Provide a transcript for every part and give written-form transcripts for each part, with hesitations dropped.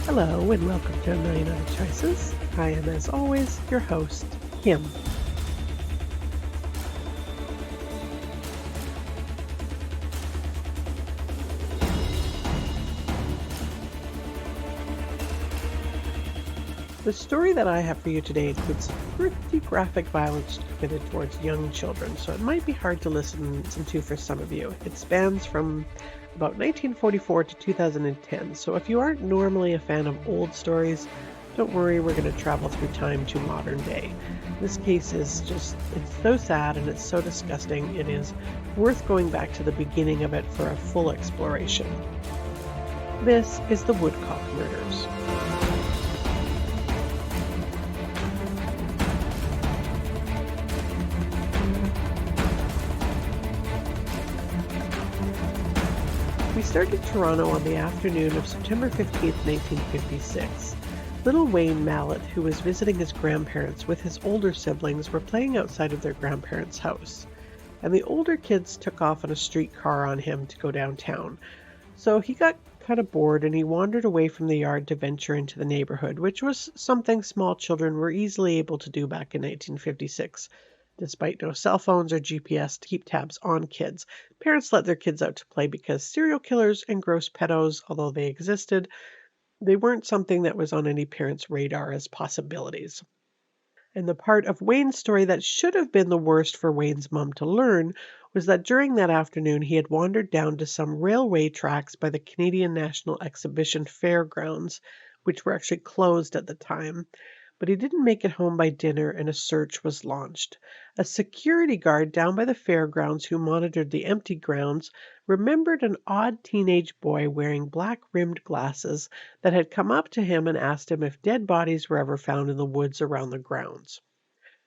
Hello and welcome to A Million Other Choices. I am, as always, your host, Kim. The story that I have for you today includes pretty graphic violence committed towards young children, so it might be hard to listen to for some of you. It spans from about 1944 to 2010, so if you aren't normally a fan of old stories, don't worry, we're going to travel through time to modern day. This case is it's so sad and it's so disgusting, it is worth going back to the beginning of it for a full exploration. This is the Woodcock murders. We started Toronto on the afternoon of September 15th, 1956. Little Wayne Mallet, who was visiting his grandparents with his older siblings, were playing outside of their grandparents' house. And the older kids took off on a streetcar on him to go downtown. So he got kind of bored and he wandered away from the yard to venture into the neighborhood, which was something small children were easily able to do back in 1956. Despite no cell phones or GPS to keep tabs on kids, parents let their kids out to play because serial killers and gross pedos, although they existed, they weren't something that was on any parent's radar as possibilities. And the part of Wayne's story that should have been the worst for Wayne's mom to learn was that during that afternoon he had wandered down to some railway tracks by the Canadian National Exhibition Fairgrounds, which were actually closed at the time. But he didn't make it home by dinner and a search was launched. A security guard down by the fairgrounds who monitored the empty grounds remembered an odd teenage boy wearing black-rimmed glasses that had come up to him and asked him if dead bodies were ever found in the woods around the grounds.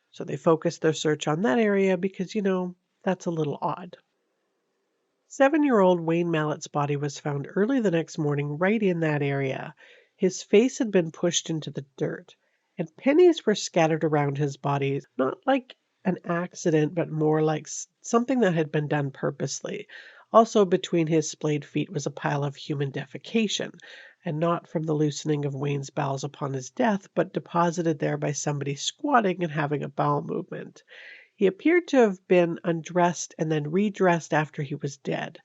So they focused their search on that area because, that's a little odd. 7-year-old Wayne Mallett's body was found early the next morning right in that area. His face had been pushed into the dirt, and pennies were scattered around his body, not like an accident, but more like something that had been done purposely. Also, between his splayed feet was a pile of human defecation, and not from the loosening of Wayne's bowels upon his death, but deposited there by somebody squatting and having a bowel movement. He appeared to have been undressed and then redressed after he was dead.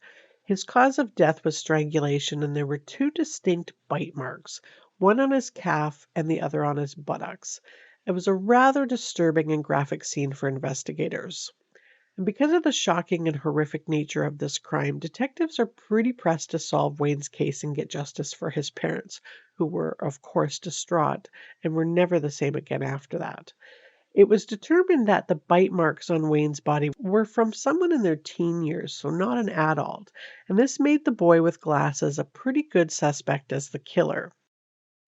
His cause of death was strangulation, and there were two distinct bite marks, one on his calf and the other on his buttocks. It was a rather disturbing and graphic scene for investigators. And because of the shocking and horrific nature of this crime, detectives are pretty pressed to solve Wayne's case and get justice for his parents, who were, of course, distraught and were never the same again after that. It was determined that the bite marks on Wayne's body were from someone in their teen years, so not an adult, and this made the boy with glasses a pretty good suspect as the killer.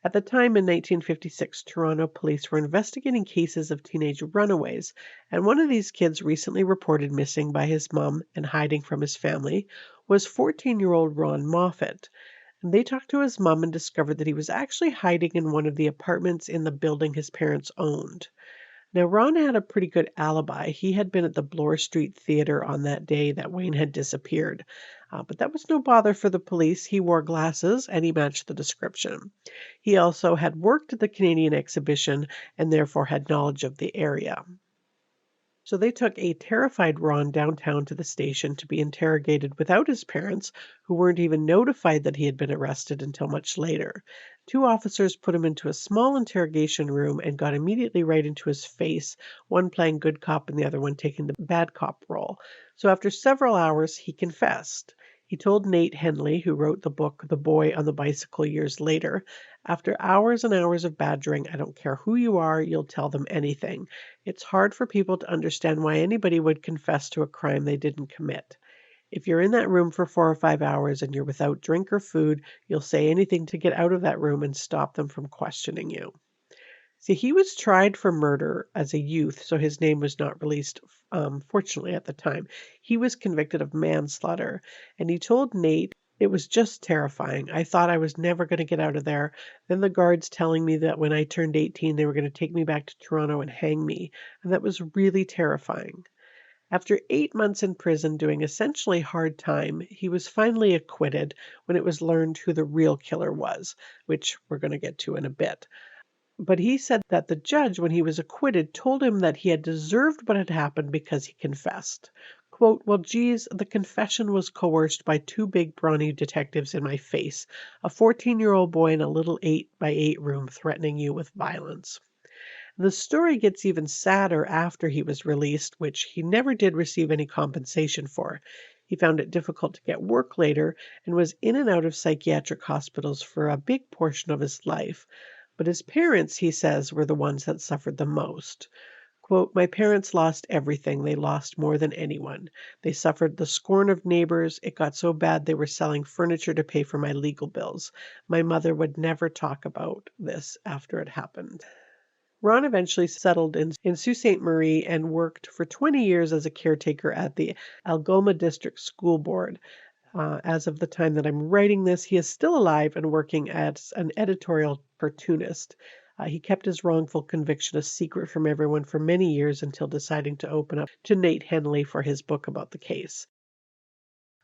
At the time in 1956, Toronto police were investigating cases of teenage runaways, and one of these kids recently reported missing by his mom and hiding from his family was 14-year-old Ron Moffat. And they talked to his mom and discovered that he was actually hiding in one of the apartments in the building his parents owned. Now, Ron had a pretty good alibi. He had been at the Bloor Street Theatre on that day that Wayne had disappeared. But that was no bother for the police. He wore glasses and he matched the description. He also had worked at the Canadian Exhibition and therefore had knowledge of the area. So they took a terrified Ron downtown to the station to be interrogated without his parents, who weren't even notified that he had been arrested until much later. Two officers put him into a small interrogation room and got immediately right into his face, one playing good cop and the other one taking the bad cop role. So after several hours, he confessed. He told Nate Henley, who wrote the book The Boy on the Bicycle years later, "After hours and hours of badgering, I don't care who you are, you'll tell them anything. It's hard for people to understand why anybody would confess to a crime they didn't commit. If you're in that room for 4 or 5 hours and you're without drink or food, you'll say anything to get out of that room and stop them from questioning you." See, he was tried for murder as a youth, so his name was not released, fortunately, at the time. He was convicted of manslaughter, and he told Nate, "It was just terrifying. I thought I was never going to get out of there. Then the guards telling me that when I turned 18, they were going to take me back to Toronto and hang me, and that was really terrifying." After 8 months in prison doing essentially hard time, he was finally acquitted when it was learned who the real killer was, which we're going to get to in a bit. But he said that the judge, when he was acquitted, told him that he had deserved what had happened because he confessed. Quote, "Well, geez, the confession was coerced by two big brawny detectives in my face, a 14-year-old boy in a little 8-by-8 room threatening you with violence." The story gets even sadder after he was released, which he never did receive any compensation for. He found it difficult to get work later and was in and out of psychiatric hospitals for a big portion of his life. But his parents, he says, were the ones that suffered the most. Quote, "My parents lost everything. They lost more than anyone. They suffered the scorn of neighbors. It got so bad they were selling furniture to pay for my legal bills. My mother would never talk about this after it happened." Ron eventually settled in Sault Ste. Marie and worked for 20 years as a caretaker at the Algoma District School Board. As of the time that I'm writing this, he is still alive and working as an editorial cartoonist. He kept his wrongful conviction a secret from everyone for many years until deciding to open up to Nate Henley for his book about the case.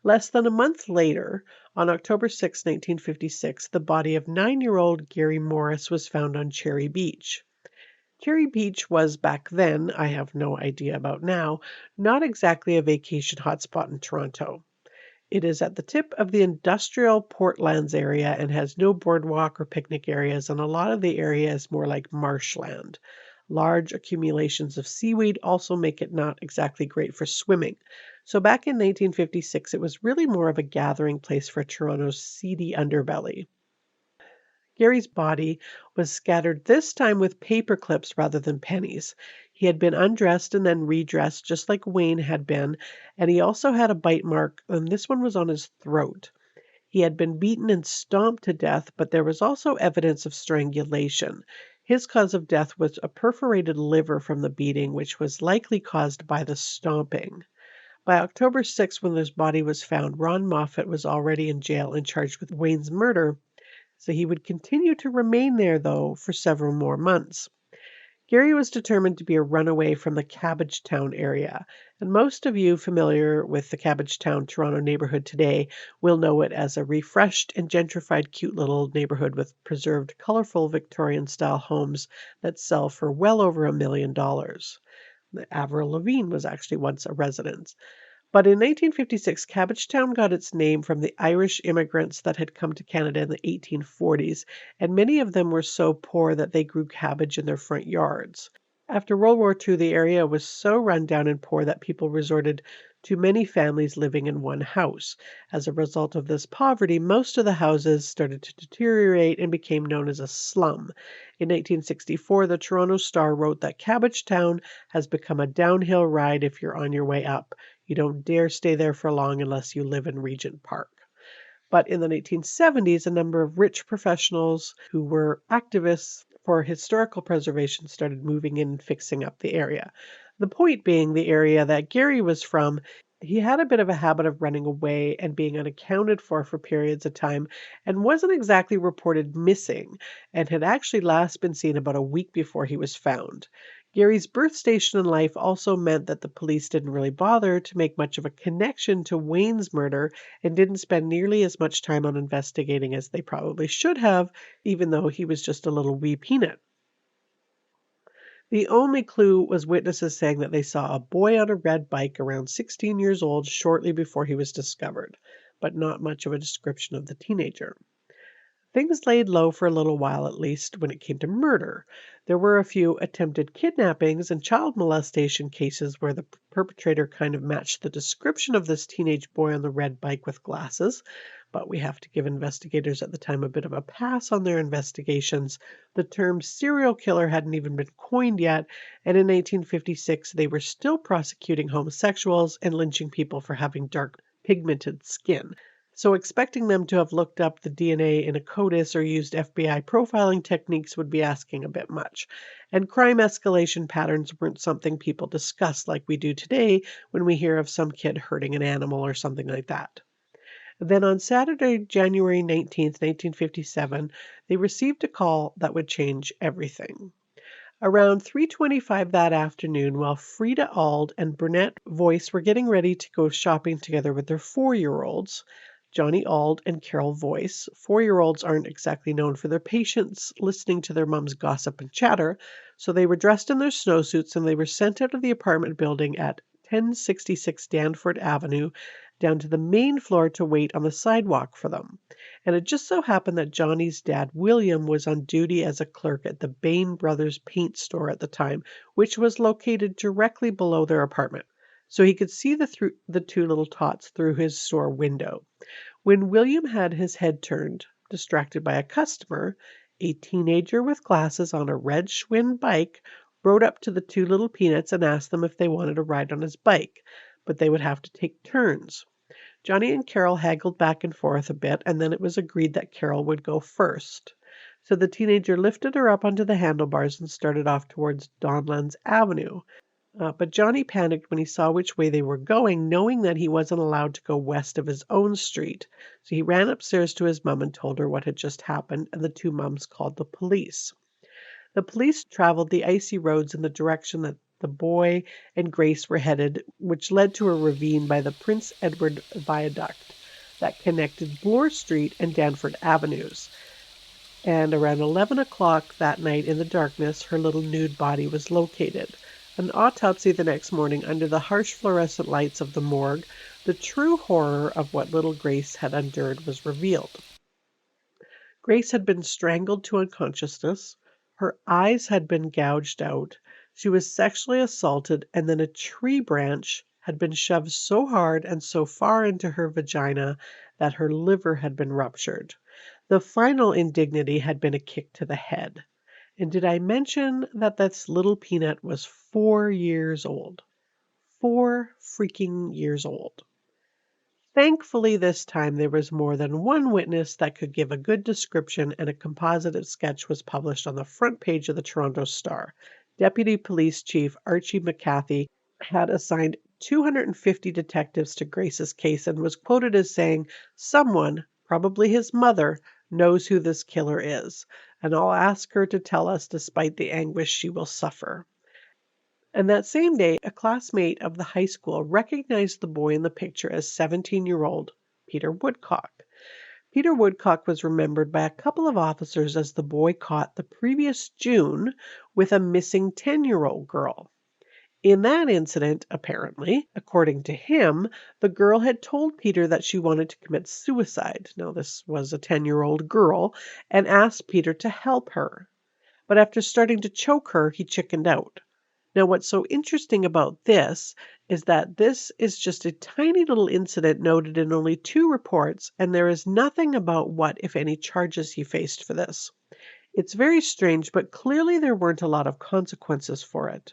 Less than a month later, on October 6, 1956, the body of 9-year-old Gary Morris was found on Cherry Beach. Cherry Beach was back then, I have no idea about now, not exactly a vacation hotspot in Toronto. It is at the tip of the industrial Portlands area and has no boardwalk or picnic areas, and a lot of the area is more like marshland. Large accumulations of seaweed also make it not exactly great for swimming. So back in 1956, it was really more of a gathering place for Toronto's seedy underbelly. Gary's body was scattered this time with paper clips rather than pennies. He had been undressed and then redressed just like Wayne had been, and he also had a bite mark, and this one was on his throat. He had been beaten and stomped to death, but there was also evidence of strangulation. His cause of death was a perforated liver from the beating, which was likely caused by the stomping. By October 6, when his body was found, Ron Moffat was already in jail and charged with Wayne's murder. So he would continue to remain there, though, for several more months. Gary was determined to be a runaway from the Cabbagetown area, and most of you familiar with the Cabbagetown, Toronto neighborhood today will know it as a refreshed and gentrified cute little neighborhood with preserved, colorful Victorian-style homes that sell for well over $1 million. Avril Lavigne was actually once a resident. But in 1956, Cabbagetown got its name from the Irish immigrants that had come to Canada in the 1840s, and many of them were so poor that they grew cabbage in their front yards. After World War II, the area was so run down and poor that people resorted to many families living in one house. As a result of this poverty, most of the houses started to deteriorate and became known as a slum. In 1964, the Toronto Star wrote that Cabbagetown has become a downhill ride if you're on your way up. You don't dare stay there for long unless you live in Regent Park. But in the 1970s, a number of rich professionals who were activists for historical preservation started moving in and fixing up the area. The point being, the area that Gary was from, he had a bit of a habit of running away and being unaccounted for periods of time and wasn't exactly reported missing and had actually last been seen about a week before he was found. Gary's birth station in life also meant that the police didn't really bother to make much of a connection to Wayne's murder and didn't spend nearly as much time on investigating as they probably should have, even though he was just a little wee peanut. The only clue was witnesses saying that they saw a boy on a red bike around 16 years old shortly before he was discovered, but not much of a description of the teenager. Things laid low for a little while, at least, when it came to murder. There were a few attempted kidnappings and child molestation cases where the perpetrator kind of matched the description of this teenage boy on the red bike with glasses, but we have to give investigators at the time a bit of a pass on their investigations. The term serial killer hadn't even been coined yet, and in 1956 they were still prosecuting homosexuals and lynching people for having dark pigmented skin. So expecting them to have looked up the DNA in a CODIS or used FBI profiling techniques would be asking a bit much. And crime escalation patterns weren't something people discuss like we do today when we hear of some kid hurting an animal or something like that. Then on Saturday, January 19th, 1957, they received a call that would change everything. Around 3:25 that afternoon, while Frida Auld and Burnett Voice were getting ready to go shopping together with their 4-year-olds, Johnny Auld and Carole Voyce. 4-year-olds aren't exactly known for their patience listening to their mom's gossip and chatter, so they were dressed in their snowsuits and they were sent out of the apartment building at 1066 Danforth Avenue down to the main floor to wait on the sidewalk for them. And it just so happened that Johnny's dad, William, was on duty as a clerk at the Bain Brothers paint store at the time, which was located directly below their apartment. So he could see the two little tots through his store window. When William had his head turned, distracted by a customer, a teenager with glasses on a red Schwinn bike rode up to the two little peanuts and asked them if they wanted to ride on his bike, but they would have to take turns. Johnny and Carole haggled back and forth a bit, and then it was agreed that Carole would go first. So the teenager lifted her up onto the handlebars and started off towards Donlands Avenue. But Johnny panicked when he saw which way they were going, knowing that he wasn't allowed to go west of his own street. So he ran upstairs to his mum and told her what had just happened, and the two mums called the police. The police traveled the icy roads in the direction that the boy and Grace were headed, which led to a ravine by the Prince Edward Viaduct that connected Bloor Street and Danforth Avenues. And around 11 o'clock that night in the darkness, her little nude body was located. An autopsy the next morning under the harsh fluorescent lights of the morgue, the true horror of what little Grace had endured was revealed. Grace had been strangled to unconsciousness. Her eyes had been gouged out. She was sexually assaulted, and then a tree branch had been shoved so hard and so far into her vagina that her liver had been ruptured. The final indignity had been a kick to the head. And did I mention that this little peanut was 4 years old? 4 freaking years old. Thankfully, this time there was more than one witness that could give a good description, and a composite sketch was published on the front page of the Toronto Star. Deputy Police Chief Archie McCarthy had assigned 250 detectives to Grace's case and was quoted as saying, "Someone, probably his mother, knows who this killer is, and I'll ask her to tell us despite the anguish she will suffer." And that same day, a classmate of the high school recognized the boy in the picture as 17-year-old Peter Woodcock. Peter Woodcock was remembered by a couple of officers as the boy caught the previous June with a missing 10-year-old girl. In that incident, apparently, according to him, the girl had told Peter that she wanted to commit suicide. Now, this was a 10-year-old girl, and asked Peter to help her. But after starting to choke her, he chickened out. Now, what's so interesting about this is that this is just a tiny little incident noted in only 2 reports, and there is nothing about what, if any, charges he faced for this. It's very strange, but clearly there weren't a lot of consequences for it.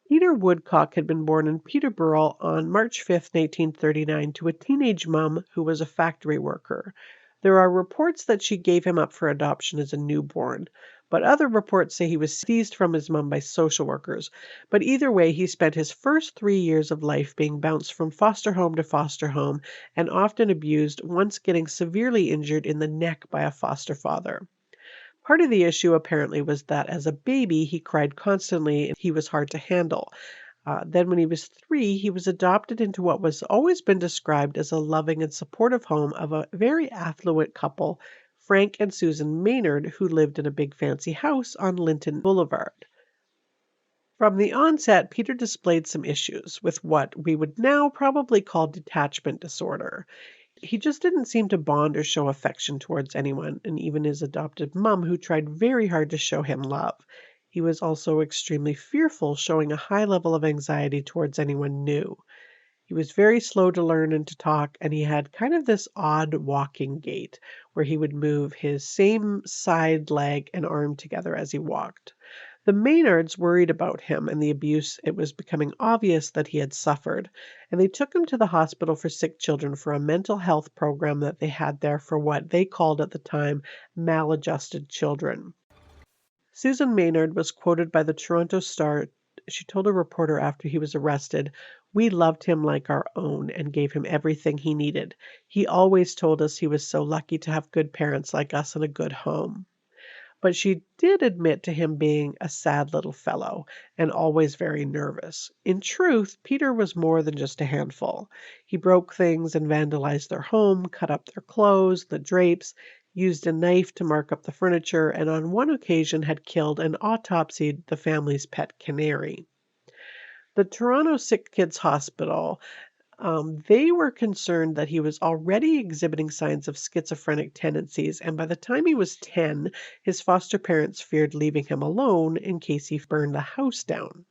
Peter Woodcock had been born in Peterborough on March 5, 1839, to a teenage mum who was a factory worker. There are reports that she gave him up for adoption as a newborn, but other reports say he was seized from his mum by social workers. But either way, he spent his first 3 years of life being bounced from foster home to foster home and often abused, once getting severely injured in the neck by a foster father. Part of the issue apparently was that as a baby, he cried constantly and he was hard to handle. Then when he was 3, he was adopted into what was always been described as a loving and supportive home of a very affluent couple, Frank and Susan Maynard, who lived in a big fancy house on Linton Boulevard. From the onset, Peter displayed some issues with what we would now probably call detachment disorder. He just didn't seem to bond or show affection towards anyone, and even his adopted mum, who tried very hard to show him love. He was also extremely fearful, showing a high level of anxiety towards anyone new. He was very slow to learn and to talk, and he had kind of this odd walking gait, where he would move his same side leg and arm together as he walked. The Maynards worried about him and the abuse it was becoming obvious that he had suffered, and they took him to the hospital for sick children for a mental health program that they had there for what they called at the time maladjusted children. Susan Maynard was quoted by the Toronto Star. She told a reporter after he was arrested, "We loved him like our own and gave him everything he needed. He always told us he was so lucky to have good parents like us and a good home." but she did admit to him being a sad little fellow and always very nervous. In truth, Peter was more than just a handful. He broke things and vandalized their home, cut up their clothes, the drapes, used a knife to mark up the furniture, and on one occasion had killed and autopsied the family's pet canary. The Toronto Sick Kids Hospital, they were concerned that he was already exhibiting signs of schizophrenic tendencies, and by the time he was 10, his foster parents feared leaving him alone in case he burned the house down.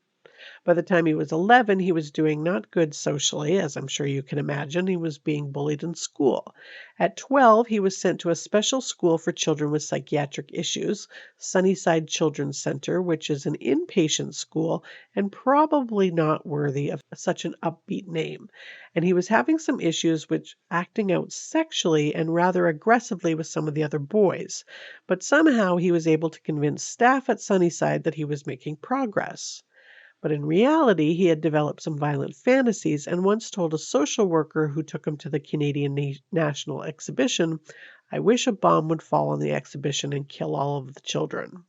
By the time he was 11, he was doing not good socially, as I'm sure you can imagine. He was being bullied in school. At 12, he was sent to a special school for children with psychiatric issues, Sunnyside Children's Center, which is an inpatient school and probably not worthy of such an upbeat name. And he was having some issues with acting out sexually and rather aggressively with some of the other boys. But somehow he was able to convince staff at Sunnyside that he was making progress. But in reality, he had developed some violent fantasies and once told a social worker who took him to the Canadian National Exhibition, "I wish a bomb would fall on the exhibition and kill all of the children."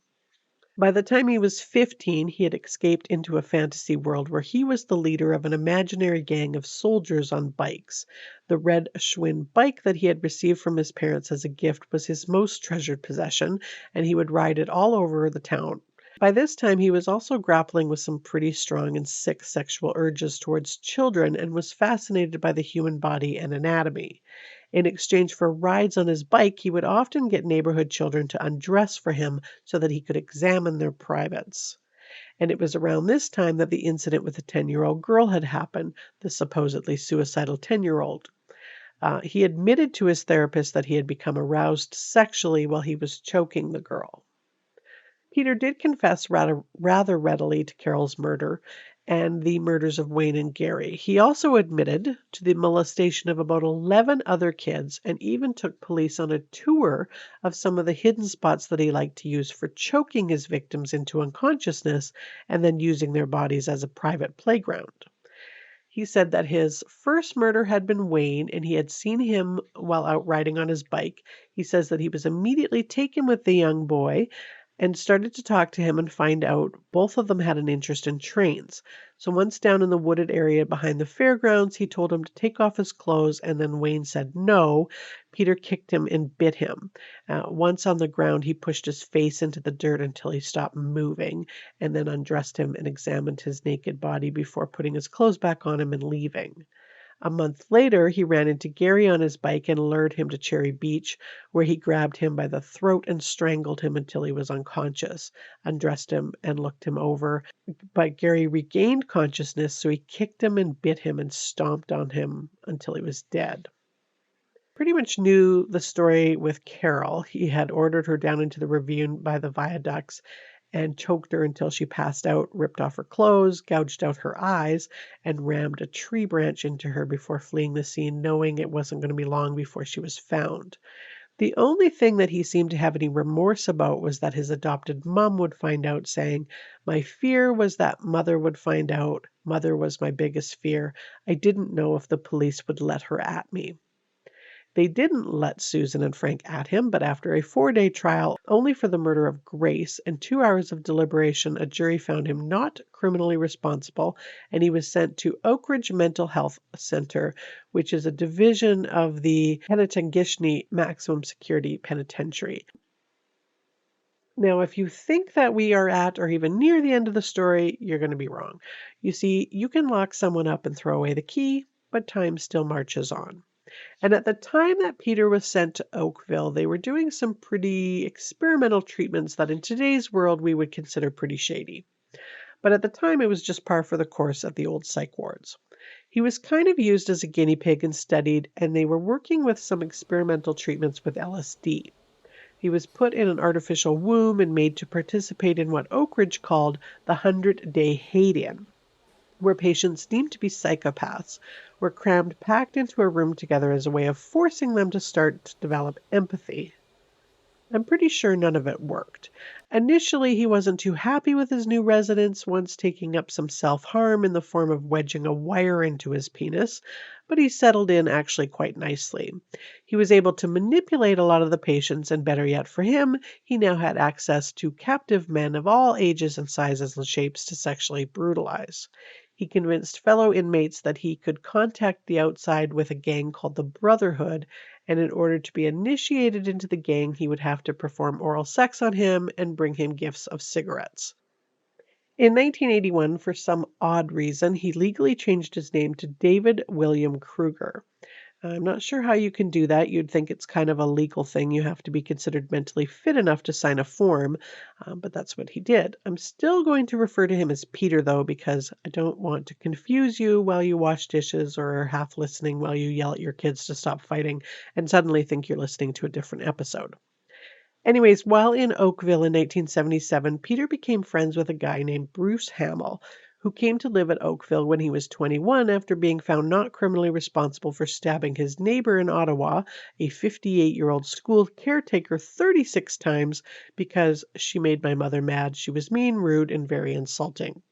By the time he was 15, he had escaped into a fantasy world where he was the leader of an imaginary gang of soldiers on bikes. The red Schwinn bike that he had received from his parents as a gift was his most treasured possession, and he would ride it all over the town. By this time, he was also grappling with some pretty strong and sick sexual urges towards children and was fascinated by the human body and anatomy. In exchange for rides on his bike, he would often get neighborhood children to undress for him so that he could examine their privates. And it was around this time that the incident with the 10-year-old girl had happened, the supposedly suicidal 10-year-old. He admitted to his therapist that he had become aroused sexually while he was choking the girl. Peter did confess rather readily to Carole's murder and the murders of Wayne and Gary. He also admitted to the molestation of about 11 other kids and even took police on a tour of some of the hidden spots that he liked to use for choking his victims into unconsciousness and then using their bodies as a private playground. He said that his first murder had been Wayne and he had seen him while out riding on his bike. He says that he was immediately taken with the young boy and started to talk to him and find out both of them had an interest in trains. So once down in the wooded area behind the fairgrounds, he told him to take off his clothes, and then Wayne said no. Peter kicked him and bit him. Once on the ground, he pushed his face into the dirt until he stopped moving, and then undressed him and examined his naked body before putting his clothes back on him and leaving. A month later, he ran into Gary on his bike and lured him to Cherry Beach, where he grabbed him by the throat and strangled him until he was unconscious, undressed him and looked him over. But Gary regained consciousness, so he kicked him and bit him and stomped on him until he was dead. Pretty much knew the story with Carole. He had ordered her down into the ravine by the viaducts and choked her until she passed out, ripped off her clothes, gouged out her eyes, and rammed a tree branch into her before fleeing the scene, knowing it wasn't going to be long before she was found. The only thing that he seemed to have any remorse about was that his adopted mom would find out, saying, "My fear was that mother would find out. Mother was my biggest fear. I didn't know if the police would let her at me." They didn't let Susan and Frank at him, but after a 4-day trial only for the murder of Grace and 2 hours of deliberation, a jury found him not criminally responsible, and he was sent to Oakridge Mental Health Center, which is a division of the Penetanguishene Maximum Security Penitentiary. Now, if you think that we are at or even near the end of the story, you're going to be wrong. You see, you can lock someone up and throw away the key, but time still marches on. And at the time that Peter was sent to Oakville, they were doing some pretty experimental treatments that in today's world we would consider pretty shady. But at the time, it was just par for the course at the old psych wards. He was kind of used as a guinea pig and studied, and they were working with some experimental treatments with LSD. He was put in an artificial womb and made to participate in what Oakridge called the 100-day hate-in, where patients deemed to be psychopaths were crammed packed into a room together as a way of forcing them to start to develop empathy. I'm pretty sure none of it worked. Initially, he wasn't too happy with his new residence, once taking up some self-harm in the form of wedging a wire into his penis, but he settled in actually quite nicely. He was able to manipulate a lot of the patients, and better yet for him, he now had access to captive men of all ages and sizes and shapes to sexually brutalize. He convinced fellow inmates that he could contact the outside with a gang called the Brotherhood, and in order to be initiated into the gang, he would have to perform oral sex on him and bring him gifts of cigarettes. In 1981, for some odd reason, he legally changed his name to David William Kruger. I'm not sure how you can do that. You'd think it's kind of a legal thing. You have to be considered mentally fit enough to sign a form, but that's what he did. I'm still going to refer to him as Peter, though, because I don't want to confuse you while you wash dishes or are half listening while you yell at your kids to stop fighting and suddenly think you're listening to a different episode. Anyways, while in Oakville in 1977, Peter became friends with a guy named Bruce Hamill, who came to live at Oakville when he was 21 after being found not criminally responsible for stabbing his neighbor in Ottawa, a 58-year-old school caretaker, 36 times because she made my mother mad. She was mean, rude, and very insulting.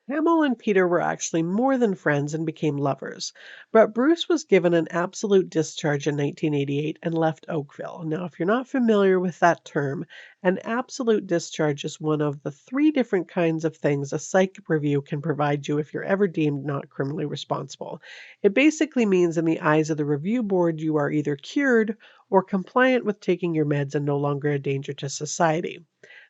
Hamill and Peter were actually more than friends and became lovers, but Bruce was given an absolute discharge in 1988 and left Oakville. Now, if you're not familiar with that term, an absolute discharge is one of the 3 different kinds of things a psych review can provide you if you're ever deemed not criminally responsible. It basically means in the eyes of the review board, you are either cured or compliant with taking your meds and no longer a danger to society.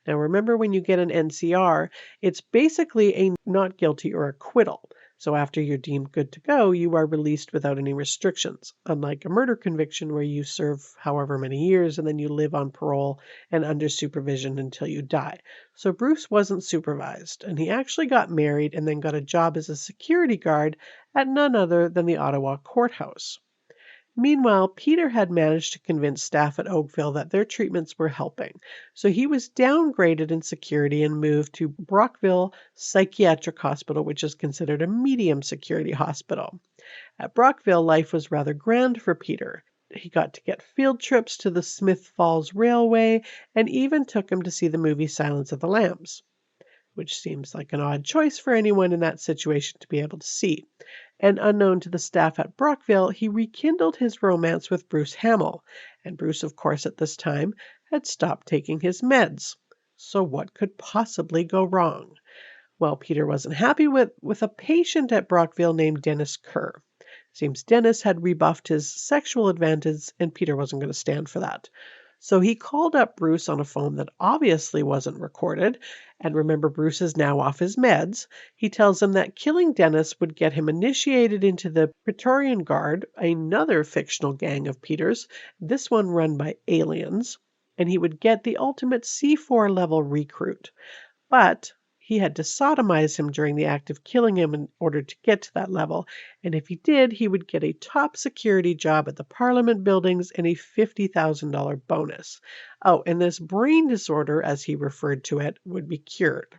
Now, remember, when you get an NCR, it's basically a not guilty or acquittal. So after you're deemed good to go, you are released without any restrictions, unlike a murder conviction where you serve however many years and then you live on parole and under supervision until you die. So Bruce wasn't supervised, and he actually got married and then got a job as a security guard at none other than the Ottawa courthouse. Meanwhile, Peter had managed to convince staff at Oakville that their treatments were helping, so he was downgraded in security and moved to Brockville Psychiatric Hospital, which is considered a medium security hospital. At Brockville, life was rather grand for Peter. He got to get field trips to the Smith Falls Railway and even took him to see the movie Silence of the Lambs, which seems like an odd choice for anyone in that situation to be able to see. And unknown to the staff at Brockville, he rekindled his romance with Bruce Hamill, and Bruce, of course, at this time, had stopped taking his meds. So what could possibly go wrong? Well, Peter wasn't happy with a patient at Brockville named Dennis Kerr. Seems Dennis had rebuffed his sexual advances, and Peter wasn't going to stand for that. So he called up Bruce on a phone that obviously wasn't recorded, and remember, Bruce is now off his meds. He tells him that killing Dennis would get him initiated into the Praetorian Guard, another fictional gang of Peter's, this one run by aliens, and he would get the ultimate C4 level recruit. But he had to sodomize him during the act of killing him in order to get to that level, and if he did, he would get a top security job at the Parliament buildings and a $50,000 bonus. Oh, and this brain disorder, as he referred to it, would be cured.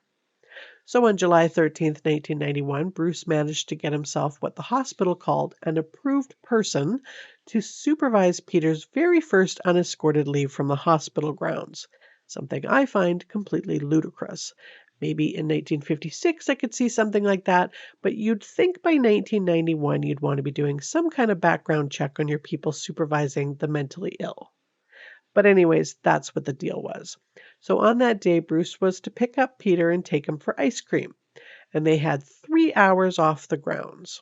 So on July 13th, 1991, Bruce managed to get himself what the hospital called an approved person to supervise Peter's very first unescorted leave from the hospital grounds, something I find completely ludicrous. Maybe in 1956 I could see something like that, but you'd think by 1991 you'd want to be doing some kind of background check on your people supervising the mentally ill. But anyways, that's what the deal was. So on that day, Bruce was to pick up Peter and take him for ice cream, and they had 3 hours off the grounds.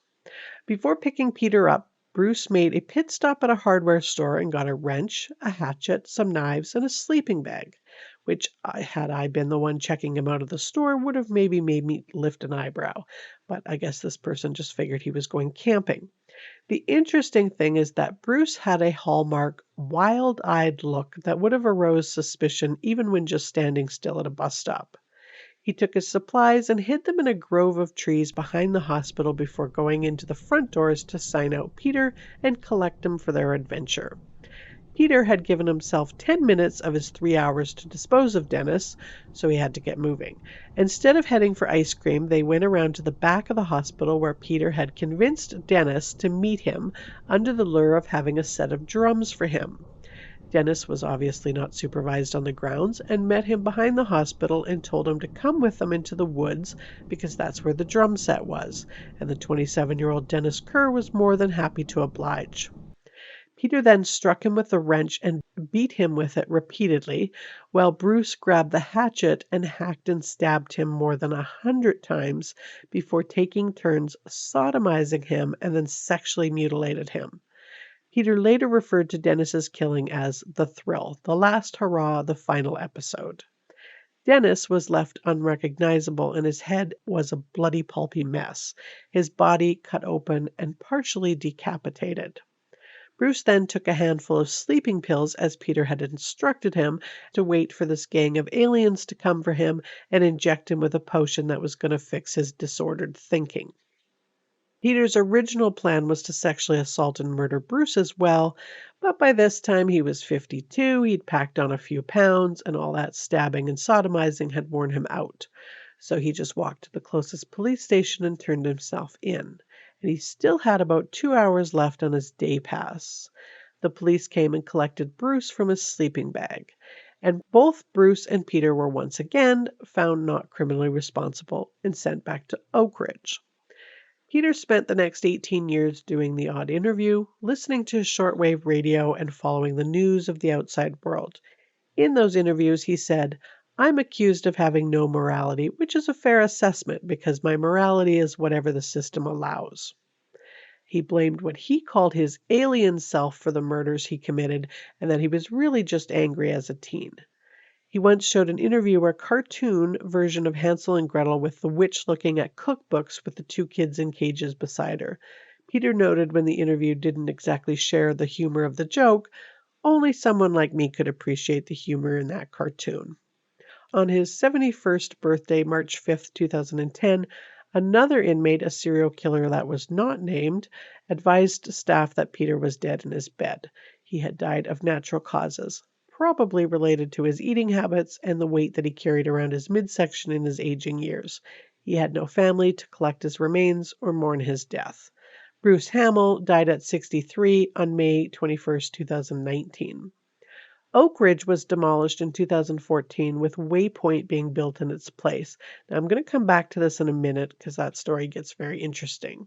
Before picking Peter up, Bruce made a pit stop at a hardware store and got a wrench, a hatchet, some knives, and a sleeping bag, which, had I been the one checking him out of the store, would have maybe made me lift an eyebrow. But I guess this person just figured he was going camping. The interesting thing is that Bruce had a hallmark, wild-eyed look that would have aroused suspicion even when just standing still at a bus stop. He took his supplies and hid them in a grove of trees behind the hospital before going into the front doors to sign out Peter and collect him for their adventure. Peter had given himself 10 minutes of his 3 hours to dispose of Dennis, so he had to get moving. Instead of heading for ice cream, they went around to the back of the hospital where Peter had convinced Dennis to meet him under the lure of having a set of drums for him. Dennis was obviously not supervised on the grounds and met him behind the hospital and told him to come with them into the woods because that's where the drum set was, and the 27-year-old Dennis Kerr was more than happy to oblige. Peter then struck him with a wrench and beat him with it repeatedly, while Bruce grabbed the hatchet and hacked and stabbed him more than 100 times before taking turns sodomizing him and then sexually mutilated him. Peter later referred to Dennis's killing as the thrill, the last hurrah, the final episode. Dennis was left unrecognizable and his head was a bloody pulpy mess, his body cut open and partially decapitated. Bruce then took a handful of sleeping pills as Peter had instructed him to wait for this gang of aliens to come for him and inject him with a potion that was going to fix his disordered thinking. Peter's original plan was to sexually assault and murder Bruce as well, but by this time he was 52, he'd packed on a few pounds, and all that stabbing and sodomizing had worn him out. So he just walked to the closest police station and turned himself in. And he still had about 2 hours left on his day pass. The police came and collected Bruce from his sleeping bag. And both Bruce and Peter were once again found not criminally responsible and sent back to Oakridge. Peter spent the next 18 years doing the odd interview, listening to shortwave radio, and following the news of the outside world. In those interviews, he said, "I'm accused of having no morality, which is a fair assessment because my morality is whatever the system allows." He blamed what he called his alien self for the murders he committed and that he was really just angry as a teen. He once showed an interviewer a cartoon version of Hansel and Gretel with the witch looking at cookbooks with the two kids in cages beside her. Peter noted when the interview didn't exactly share the humor of the joke, only someone like me could appreciate the humor in that cartoon. On his 71st birthday, March 5th, 2010, another inmate, a serial killer that was not named, advised staff that Peter was dead in his bed. He had died of natural causes, probably related to his eating habits and the weight that he carried around his midsection in his aging years. He had no family to collect his remains or mourn his death. Bruce Hamill died at 63 on May 21st, 2019. Oakridge was demolished in 2014 with Waypoint being built in its place. Now, I'm going to come back to this in a minute because that story gets very interesting.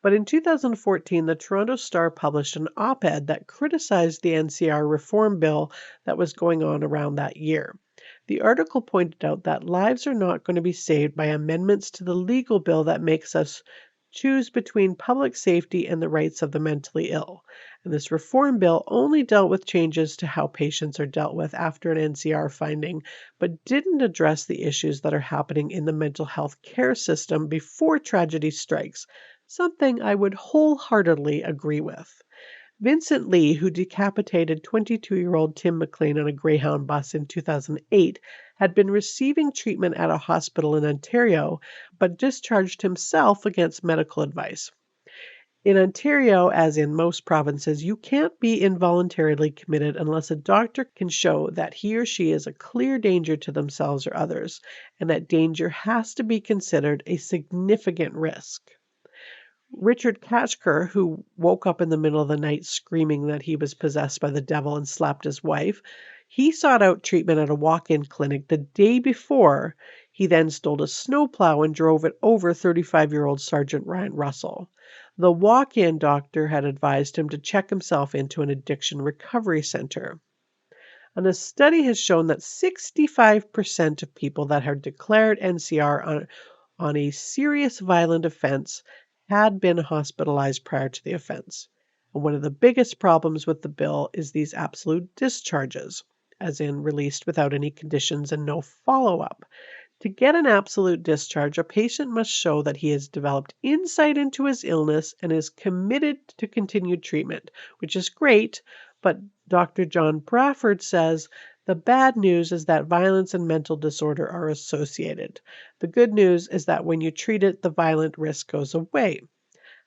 But in 2014, the Toronto Star published an op-ed that criticized the NCR reform bill that was going on around that year. The article pointed out that lives are not going to be saved by amendments to the legal bill that makes us choose between public safety and the rights of the mentally ill. And this reform bill only dealt with changes to how patients are dealt with after an NCR finding, but didn't address the issues that are happening in the mental health care system before tragedy strikes, something I would wholeheartedly agree with. Vincent Lee, who decapitated 22-year-old Tim McLean on a Greyhound bus in 2008, had been receiving treatment at a hospital in Ontario, but discharged himself against medical advice. In Ontario, as in most provinces, you can't be involuntarily committed unless a doctor can show that he or she is a clear danger to themselves or others, and that danger has to be considered a significant risk. Richard Kachker, who woke up in the middle of the night screaming that he was possessed by the devil and slapped his wife, he sought out treatment at a walk-in clinic the day before. He then stole a snowplow and drove it over 35-year-old Sergeant Ryan Russell. The walk-in doctor had advised him to check himself into an addiction recovery center. And a study has shown that 65% of people that are declared NCR on a serious violent offense had been hospitalized prior to the offense. And one of the biggest problems with the bill is these absolute discharges, as in released without any conditions and no follow-up. To get an absolute discharge, a patient must show that he has developed insight into his illness and is committed to continued treatment, which is great, but Dr. John Bradford says the bad news is that violence and mental disorder are associated. The good news is that when you treat it, the violent risk goes away.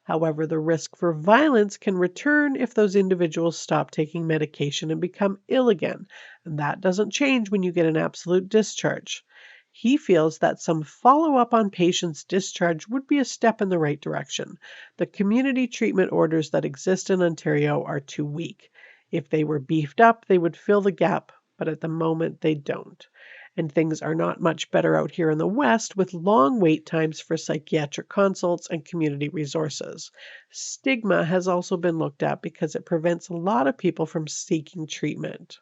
However, the risk for violence can return if those individuals stop taking medication and become ill again, and that doesn't change when you get an absolute discharge. He feels that some follow-up on patients' discharge would be a step in the right direction. The community treatment orders that exist in Ontario are too weak. If they were beefed up, they would fill the gap, but at the moment they don't. And things are not much better out here in the West, with long wait times for psychiatric consults and community resources. Stigma has also been looked at because it prevents a lot of people from seeking treatment.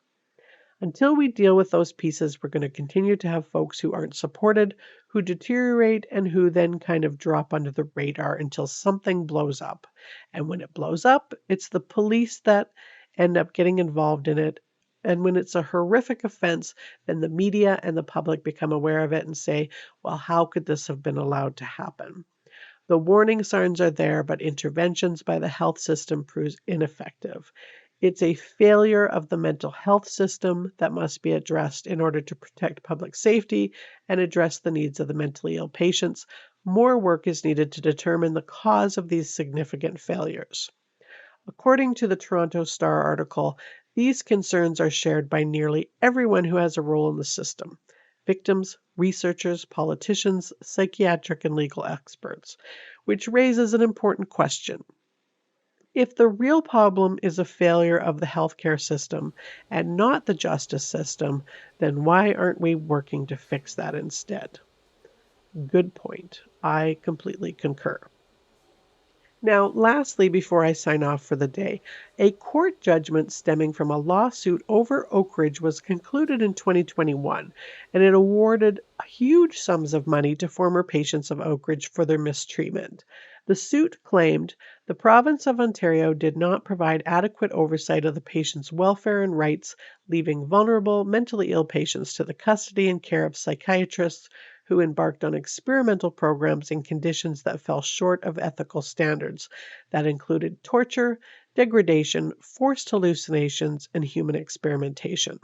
Until we deal with those pieces, we're going to continue to have folks who aren't supported, who deteriorate, and who then kind of drop under the radar until something blows up. And when it blows up, it's the police that end up getting involved in it. And when it's a horrific offense, then the media and the public become aware of it and say, well, how could this have been allowed to happen? The warning signs are there, but interventions by the health system proves ineffective. It's a failure of the mental health system that must be addressed in order to protect public safety and address the needs of the mentally ill patients. More work is needed to determine the cause of these significant failures. According to the Toronto Star article, these concerns are shared by nearly everyone who has a role in the system: victims, researchers, politicians, psychiatric and legal experts, which raises an important question. If the real problem is a failure of the healthcare system and not the justice system, then why aren't we working to fix that instead? Good point. I completely concur. Now, lastly, before I sign off for the day, a court judgment stemming from a lawsuit over Oakridge was concluded in 2021, and it awarded huge sums of money to former patients of Oakridge for their mistreatment. The suit claimed the province of Ontario did not provide adequate oversight of the patient's welfare and rights, leaving vulnerable, mentally ill patients to the custody and care of psychiatrists who embarked on experimental programs in conditions that fell short of ethical standards that included torture, degradation, forced hallucinations, and human experimentation.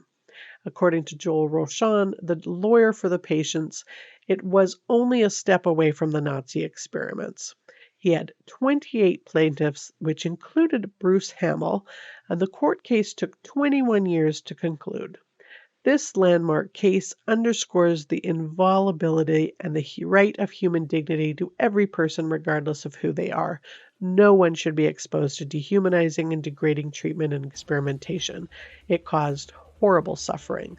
According to Joel Rochon, the lawyer for the patients, it was only a step away from the Nazi experiments. He had 28 plaintiffs, which included Bruce Hamill, and the court case took 21 years to conclude. This landmark case underscores the inviolability and the right of human dignity to every person regardless of who they are. No one should be exposed to dehumanizing and degrading treatment and experimentation. It caused horrible suffering.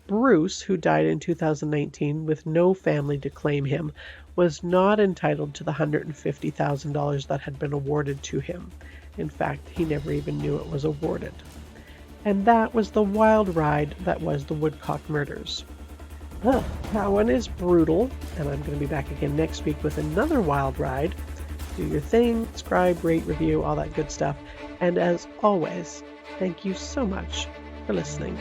Bruce, who died in 2019 with no family to claim him, was not entitled to the $150,000 that had been awarded to him. In fact, he never even knew it was awarded. And that was the wild ride that was the Woodcock murders. That one is brutal, and I'm going to be back again next week with another wild ride. Do your thing, subscribe, rate, review, all that good stuff. And as always, thank you so much for listening.